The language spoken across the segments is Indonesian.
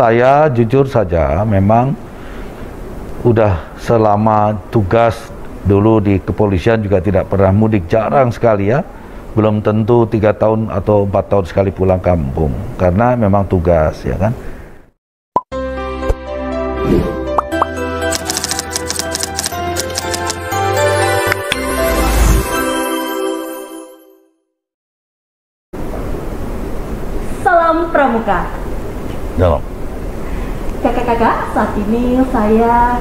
saya jujur saja memang udah selama tugas dulu di kepolisian juga tidak pernah mudik, jarang sekali ya. Belum tentu 3 tahun atau 4 tahun sekali pulang kampung karena memang tugas ya kan. Salam Pramuka. Dalam. Kakak-kakak, saat ini saya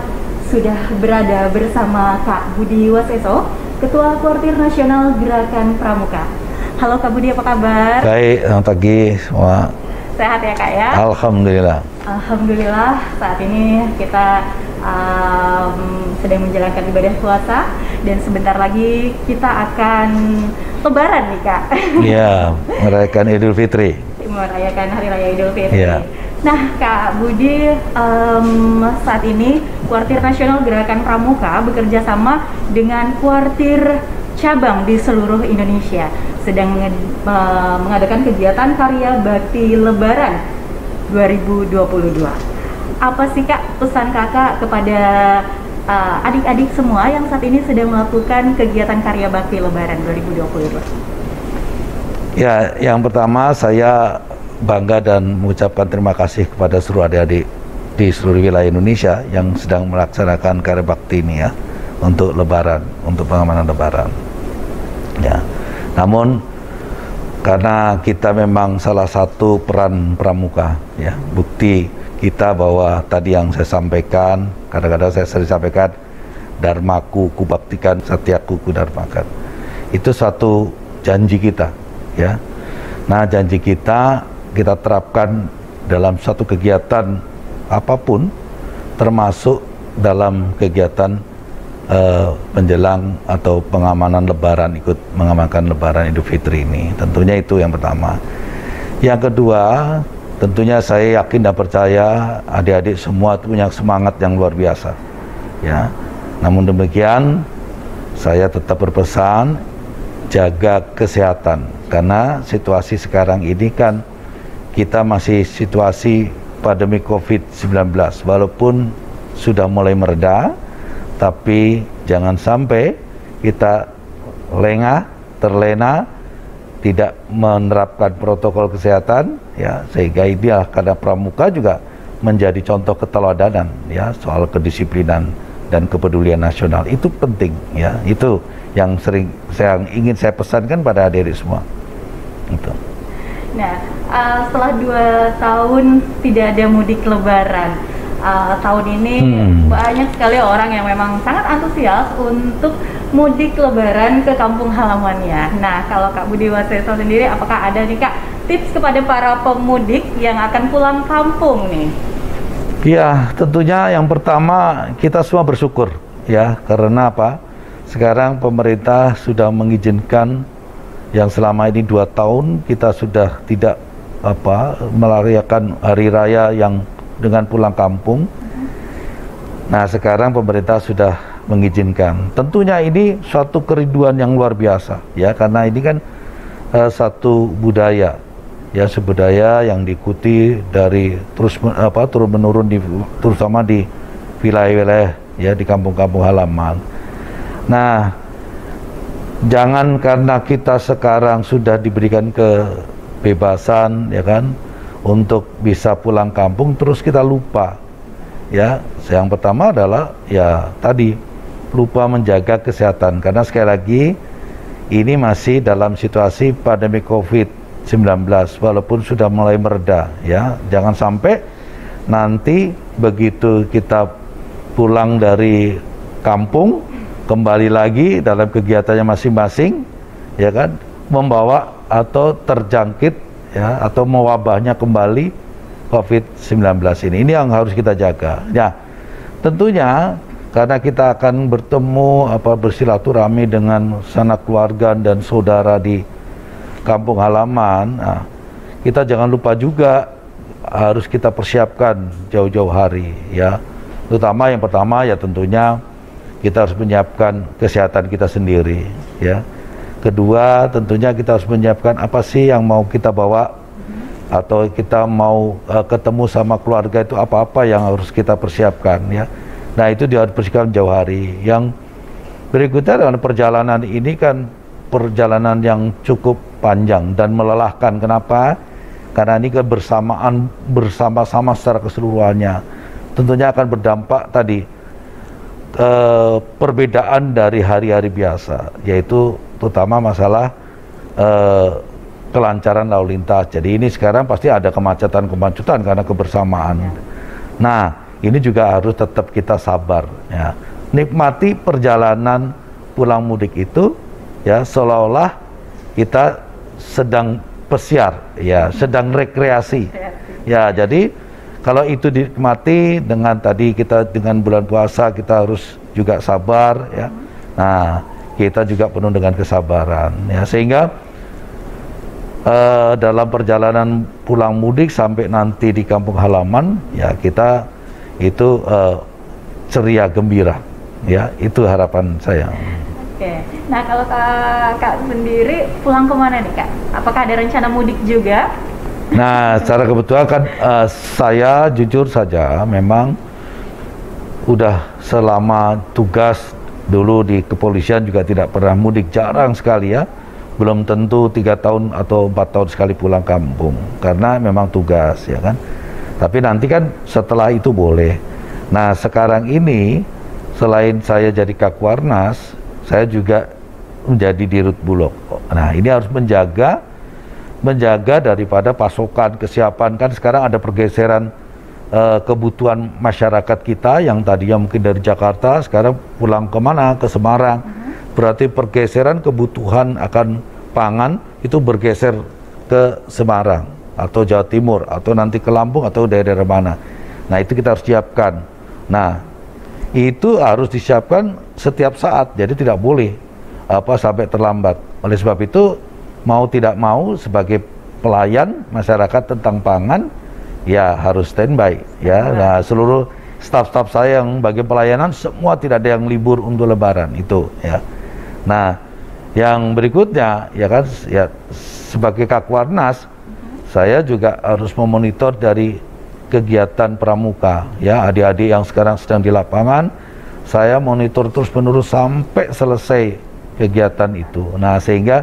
sudah berada bersama Kak Budi Waseso, Ketua Kuartir Nasional Gerakan Pramuka. Halo Kak Budi, apa kabar? Baik, selamat pagi semua. Sehat ya Kak ya? Alhamdulillah. Alhamdulillah, saat ini kita sedang menjalankan ibadah puasa dan sebentar lagi kita akan lebaran nih Kak. Iya, merayakan Idul Fitri. Merayakan Hari Raya Idul Fitri. Iya. Nah Kak Budi, saat ini Kuartir Nasional Gerakan Pramuka bekerja sama dengan kuartir cabang di seluruh Indonesia sedang mengadakan kegiatan karya bakti Lebaran 2022. Apa sih Kak pesan Kakak kepada adik-adik semua yang saat ini sedang melakukan kegiatan karya bakti Lebaran 2022? Ya, yang pertama saya bangga dan mengucapkan terima kasih kepada seluruh adik-adik di seluruh wilayah Indonesia yang sedang melaksanakan karya bakti ini ya, untuk Lebaran, untuk pengamanan Lebaran. Ya, namun karena kita memang salah satu peran pramuka, ya, bukti kita bahwa tadi yang saya sampaikan, kadang-kadang saya sering sampaikan, Dharmaku kubaktikan, Satyaku kudarmakan. Itu satu janji kita, ya. Nah, janji kita terapkan dalam satu kegiatan apapun, termasuk dalam kegiatan menjelang atau pengamanan Lebaran, ikut mengamankan Lebaran Idul Fitri ini. Tentunya itu yang pertama. Yang kedua, tentunya saya yakin dan percaya adik-adik semua punya semangat yang luar biasa. Ya, namun demikian saya tetap berpesan jaga kesehatan karena situasi sekarang ini kan kita masih situasi pandemi COVID-19, walaupun sudah mulai mereda, tapi jangan sampai kita terlena, tidak menerapkan protokol kesehatan, ya, sehingga ini karena pramuka juga menjadi contoh keteladanan, ya, soal kedisiplinan dan kepedulian nasional. Itu penting, ya, itu yang ingin saya pesankan pada adik-adik semua. Itu. Nah, setelah 2 tahun tidak ada mudik Lebaran, tahun ini banyak sekali orang yang memang sangat antusias untuk mudik Lebaran ke kampung halamannya. Nah, kalau Kak Budi Waseso sendiri, apakah ada nih Kak tips kepada para pemudik yang akan pulang kampung nih? Ya, tentunya yang pertama kita semua bersyukur, ya, karena apa? Sekarang pemerintah sudah mengizinkan yang selama ini 2 tahun kita sudah tidak merayakan hari raya yang dengan pulang kampung. Nah, sekarang pemerintah sudah mengizinkan. Tentunya ini suatu kerinduan yang luar biasa, ya, karena ini kan satu budaya, ya, sebudaya yang diikuti dari turun menurun terutama di wilayah-wilayah, ya, di kampung-kampung halaman. Nah, jangan karena kita sekarang sudah diberikan kebebasan, ya kan, untuk bisa pulang kampung terus kita lupa, ya. Yang pertama adalah ya tadi lupa menjaga kesehatan karena sekali lagi ini masih dalam situasi pandemi COVID-19 walaupun sudah mulai mereda, ya. Jangan sampai nanti begitu kita pulang dari kampung kembali lagi dalam kegiatannya masing-masing, ya kan, membawa atau terjangkit, ya, atau mewabahnya kembali COVID-19 ini. Ini yang harus kita jaga. Ya, tentunya karena kita akan bertemu bersilaturahmi dengan sanak keluarga dan saudara di kampung halaman. Nah, kita jangan lupa juga harus kita persiapkan jauh-jauh hari, ya. Terutama yang pertama ya tentunya kita harus menyiapkan kesehatan kita sendiri, ya. Kedua, tentunya kita harus menyiapkan apa sih yang mau kita bawa atau kita mau ketemu sama keluarga itu apa-apa yang harus kita persiapkan ya. Nah itu harus persiapkan jauh hari. Yang berikutnya dengan perjalanan ini kan perjalanan yang cukup panjang dan melelahkan. Kenapa? Karena ini kan bersama-sama secara keseluruhannya. Tentunya akan berdampak tadi perbedaan dari hari-hari biasa, yaitu terutama masalah kelancaran lalu lintas. Jadi ini sekarang pasti ada kemacetan-kemacetan karena kebersamaan. Nah, ini juga harus tetap kita sabar ya. Nikmati perjalanan pulang mudik itu ya, seolah-olah kita sedang pesiar ya, sedang rekreasi. Ya, jadi kalau itu dinikmati dengan tadi kita dengan bulan puasa kita harus juga sabar ya. Nah, kita juga penuh dengan kesabaran ya, sehingga dalam perjalanan pulang mudik sampai nanti di kampung halaman ya kita itu ceria gembira ya, itu harapan saya. Oke, nah kalau Kak sendiri pulang kemana nih Kak? Apakah ada rencana mudik juga? Nah, secara kebetulan kan saya jujur saja memang udah selama tugas dulu di kepolisian juga tidak pernah mudik, jarang sekali ya. Belum tentu 3 tahun atau 4 tahun sekali pulang kampung karena memang tugas ya kan. Tapi nanti kan setelah itu boleh. Nah sekarang ini selain saya jadi Kakwarnas, saya juga menjadi Dirut Bulog. Nah ini harus menjaga daripada pasokan, kesiapan. Kan sekarang ada pergeseran kebutuhan masyarakat kita yang tadinya mungkin dari Jakarta sekarang pulang kemana? Ke Semarang. Berarti pergeseran kebutuhan akan pangan itu bergeser ke Semarang atau Jawa Timur atau nanti ke Lampung atau daerah mana. Nah itu kita harus siapkan. Nah itu harus disiapkan setiap saat, jadi tidak boleh sampai terlambat. Oleh sebab itu mau tidak mau sebagai pelayan masyarakat tentang pangan ya harus standby ya. Nah seluruh staf-staf saya yang bagian pelayanan semua tidak ada yang libur untuk Lebaran itu ya. Nah yang berikutnya ya kan ya, sebagai Kakwarnas saya juga harus memonitor dari kegiatan pramuka ya, adik-adik yang sekarang sedang di lapangan saya monitor terus-menerus sampai selesai kegiatan itu. Nah sehingga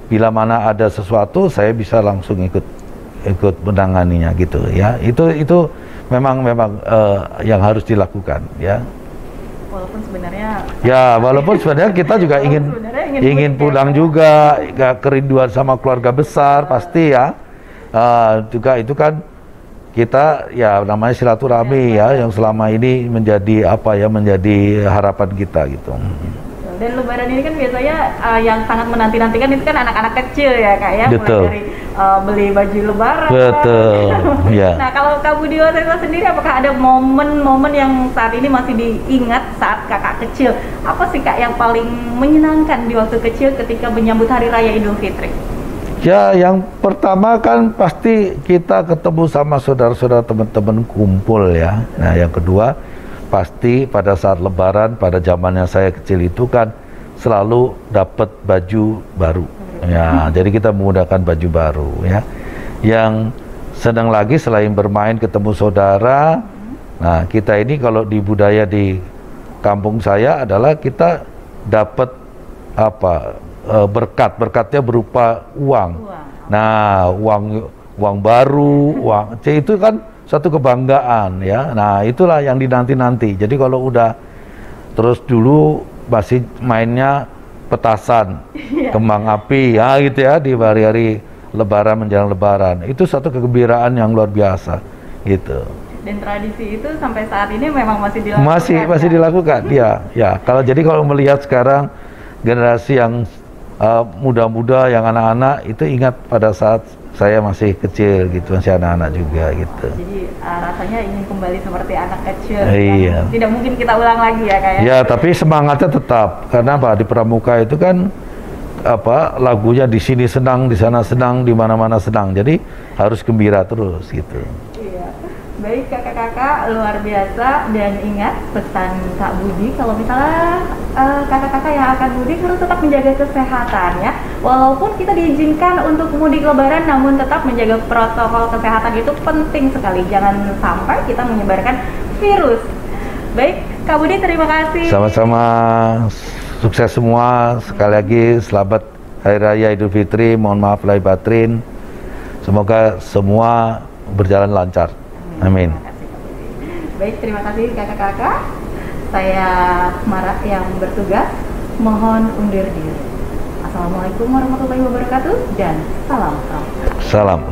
bila mana ada sesuatu saya bisa langsung ikut menanganinya gitu ya. Itu memang yang harus dilakukan ya. Walaupun sebenarnya kita juga ingin pulang juga, kerinduan sama keluarga besar pasti ya. Juga itu kan kita ya namanya silaturahmi ya, yang selama ini menjadi menjadi harapan kita gitu. Dan Lebaran ini kan biasanya yang sangat menanti-nantikan itu kan anak-anak kecil ya Kak ya. Betul. Mulai dari beli baju Lebaran. Betul. Ya. Nah kalau Kak Budi Waseso sendiri, apakah ada momen-momen yang saat ini masih diingat saat Kakak kecil? Apa sih Kak yang paling menyenangkan di waktu kecil ketika menyambut Hari Raya Idul Fitri? Ya, yang pertama kan pasti kita ketemu sama saudara-saudara, teman-teman kumpul ya. Nah, yang kedua pasti pada saat Lebaran, pada zamannya saya kecil itu kan selalu dapat baju baru. Ya, jadi kita menggunakan baju baru ya. Yang senang lagi selain bermain ketemu saudara, nah kita ini kalau di budaya di kampung saya adalah kita dapat berkatnya berupa uang. Nah, uang baru, itu kan satu kebanggaan ya. Nah itulah yang dinanti-nanti. Jadi kalau udah terus dulu masih mainnya petasan, kembang api ya gitu ya di hari-hari Lebaran menjelang Lebaran. Itu satu kegembiraan yang luar biasa gitu. Dan tradisi itu sampai saat ini memang masih dilakukan. Masih dilakukan ya. Kalau melihat sekarang generasi yang muda-muda, yang anak-anak itu ingat pada saat saya masih kecil gitu, masih anak-anak juga gitu. Jadi rasanya ingin kembali seperti anak kecil. Iya. Tidak mungkin kita ulang lagi ya Kak ya. Ya, tapi semangatnya tetap. Karena di Pramuka itu kan lagunya di sini senang, di sana senang, di mana-mana senang. Jadi harus gembira terus gitu. Iya. Baik kakak-kakak, luar biasa. Dan ingat pesan Kak Budi, kalau misalnya kakak-kakak yang akan mudik harus tetap menjaga kesehatan ya. Walaupun kita diizinkan untuk mudik lebaran, namun tetap menjaga protokol kesehatan itu penting sekali. Jangan sampai kita menyebarkan virus. Baik, Kak Budi terima kasih. Sama-sama, sukses semua. Sekali lagi selamat Hari Raya Idul Fitri. Mohon maaf lahir batin. Semoga semua berjalan lancar. Amin. Baik, terima kasih kakak-kakak. Saya Marat yang bertugas, mohon undur diri. Assalamualaikum warahmatullahi wabarakatuh dan salam. Salam.